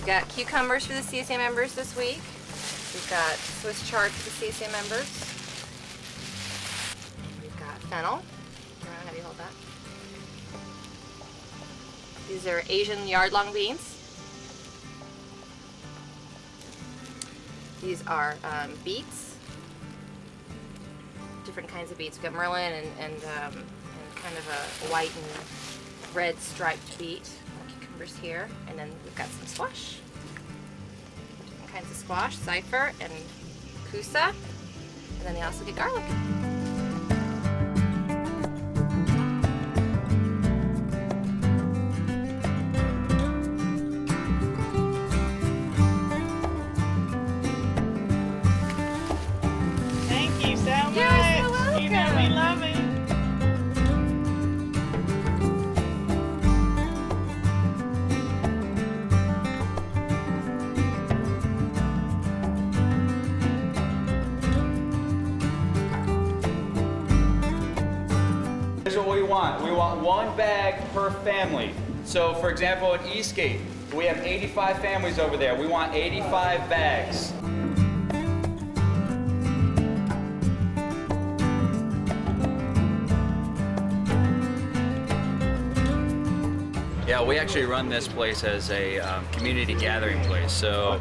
We've got cucumbers for the CSA members this week. We've got Swiss chard for the CSA members. We've got fennel. How do you hold that? These are Asian yard-long beans. These are beets. Different kinds of beets. We've got Merlin and kind of a white and red striped beet. Cucumbers here, and then we've got some squash. Different kinds of squash, cypher and kusa, and then they also get garlic. Thank you so much. You're so welcome. You know we love it. Here's what we want. We want 1 bag per family. So for example, at Eastgate, we have 85 families over there. We want 85 bags. Yeah, we actually run this place as a community gathering place. So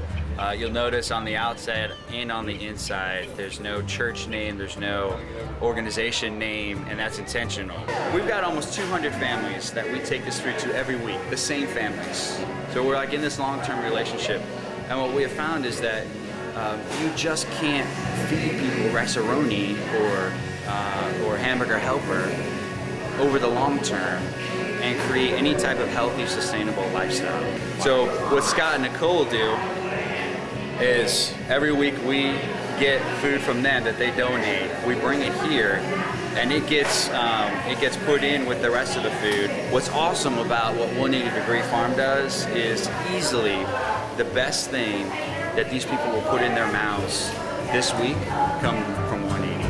you'll notice on the outside and on the inside, there's no church name, there's no organization name, and that's intentional. We've got almost 200 families that we take this food to every week, the same families. So we're like in this long-term relationship. And what we have found is that you just can't feed people Rice-A-Roni or Hamburger Helper over the long term and create any type of healthy, sustainable lifestyle. So what Scott and Nicole do is every week we get food from them that they donate. We bring it here, and it gets put in with the rest of the food. What's awesome about what 180 Degree Farm does is easily the best thing that these people will put in their mouths this week come from 180.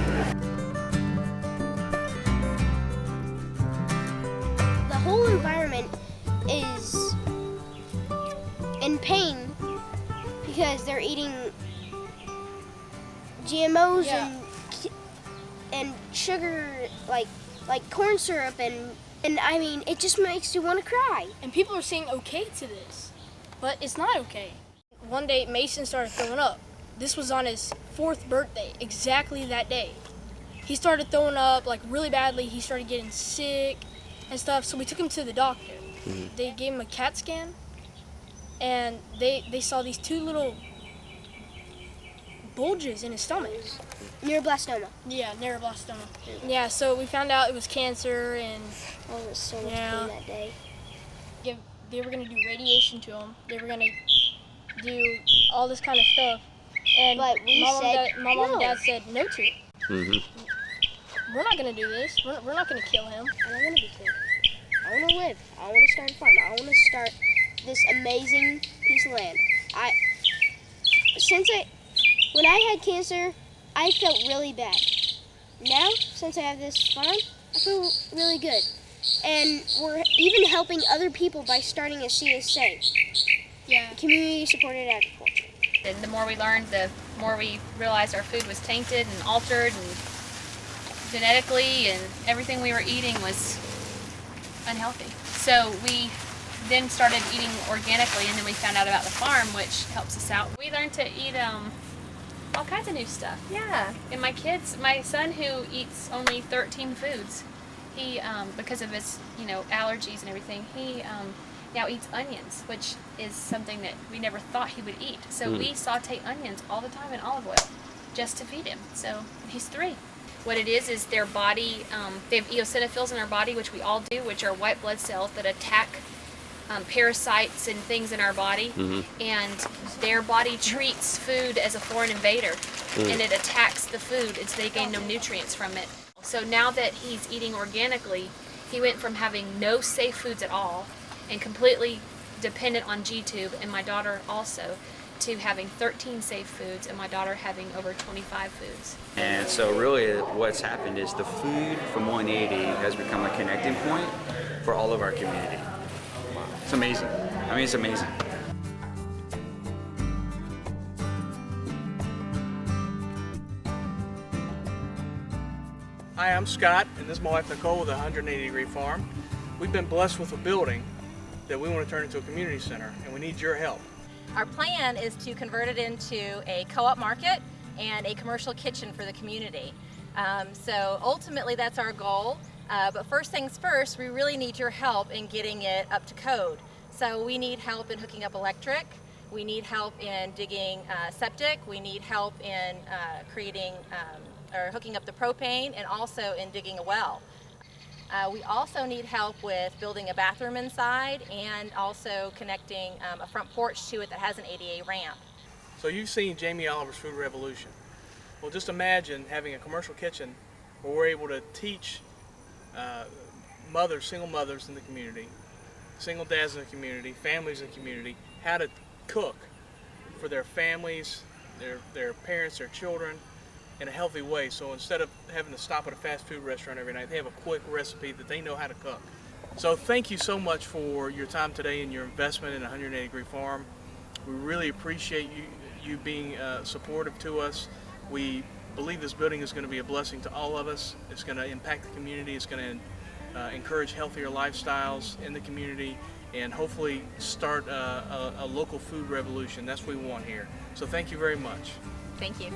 The whole environment is in pain because they're eating GMOs and sugar, like corn syrup, and I mean, it just makes you want to cry. And people are saying okay to this, but it's not okay. One day Mason started throwing up. This was on his 4th birthday, exactly that day. He started throwing up like really badly. He started getting sick and stuff, so we took him to the doctor. They gave him a CAT scan, and they saw these 2 little bulges in his stomach. Neuroblastoma. Yeah, neuroblastoma. Yeah, so we found out it was cancer, and Oh, it was so much Yeah. pain that day. they were gonna do radiation to him. They were gonna do all this kind of stuff, and But we my said mom no. and dad said no to it. We're not gonna do this. We're not gonna kill him. I don't want to be killed. I want to live. I want to start a farm. I want to start this amazing piece of land. When I had cancer, I felt really bad. Now, since I have this farm, I feel really good. And we're even helping other people by starting a CSA, Yeah. community supported agriculture. And the more we learned, the more we realized our food was tainted and altered and genetically, and everything we were eating was unhealthy. So we then started eating organically, and then we found out about the farm, which helps us out. We learned to eat all kinds of new stuff. Yeah. And my son who eats only 13 foods, he because of his allergies and everything, he now eats onions, which is something that we never thought he would eat. So we saute onions all the time in olive oil just to feed him. So he's 3. What it is their body, they have eosinophils in our body, which we all do, which are white blood cells that attack parasites and things in our body. And their body treats food as a foreign invader, and it attacks the food, and so they gain no nutrients from it. So now that he's eating organically, he went from having no safe foods at all and completely dependent on G-Tube, and my daughter also, to having 13 safe foods, and my daughter having over 25 foods. And so really what's happened is the food from 180 has become a connecting point for all of our community. It's amazing. I mean, it's amazing. Hi, I'm Scott, and this is my wife Nicole with 180 Degree Farm. We've been blessed with a building that we want to turn into a community center, and we need your help. Our plan is to convert it into a co-op market and a commercial kitchen for the community. So ultimately that's our goal, but first things first, we really need your help in getting it up to code. So we need help in hooking up electric, we need help in digging septic, we need help in creating or hooking up the propane, and also in digging a well. We also need help with building a bathroom inside and also connecting a front porch to it that has an ADA ramp. So you've seen Jamie Oliver's Food Revolution. Well, just imagine having a commercial kitchen where we're able to teach mothers, single mothers in the community, single dads in the community, families in the community, how to cook for their families, their parents, their children, in a healthy way. So instead of having to stop at a fast food restaurant every night, they have a quick recipe that they know how to cook. So thank you so much for your time today and your investment in 180 Degree Farm. We really appreciate you being supportive to us. We believe this building is going to be a blessing to all of us. It's going to impact the community. It's going to encourage healthier lifestyles in the community and hopefully start a local food revolution. That's what we want here. So thank you very much. Thank you.